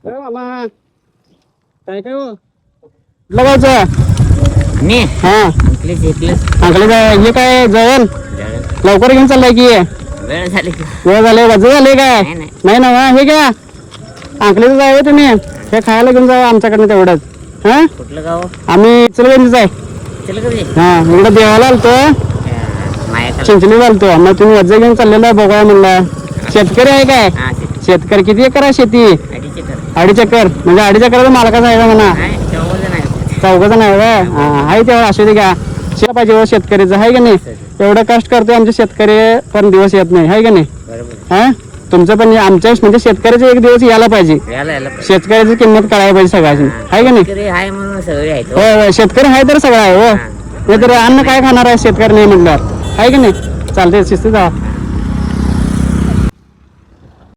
मामा काय काय हो लगायचं मी हा अंकल हे काय जवळ लवकर घेऊन चाललाय की वेळ झाली की वेळ झाले वज झाले काय नाही. नाही ना हे घ्या अंकलीचं जावं तुम्ही हे खायला घेऊन जावं आमच्याकडनं तेवढंच हा कुठलं गाव आम्ही इचलकरंजीच आहे चल कधी हा इकडे देवाला आलतो माया चिंचणी चालतो मग तुम्ही वज घेऊन चाललेला बघा म्हणला शेतकरी आहे काय हा शेतकरी किती एकर आहे शेती 2.5 एकर 2.5 एकर म्हणजे 2.5 एकराचा मालकाचा आहे का म्हणा नाही 14 नाही चौघाचं नाही व्हय? हा आहे तेवढं असू दे घ्या शेत पाहिजे हो शेतकरीचं आहे का नाही एवढं कष्ट करतोय आमचे शेतकरी पण दिवस येत नाही आहे का नाही बरोबर हा तुमचं पण आमच्या म्हणजे शेतकऱ्याचे एक दिवस यायला पाहिजे यायला शेतकऱ्याची किंमत कळायला पाहिजे सगळ्याची आहे का नाही शेतकरी आहे म्हणून सगळे आहेत हो. होय होय शेतकरी आहे तर सगळं आहे हो नाही तर अन्न काय खाणार आहे शेतकरी नाही म्हटल्यावर आहे का नाही चालतंय शिस्तीत जावा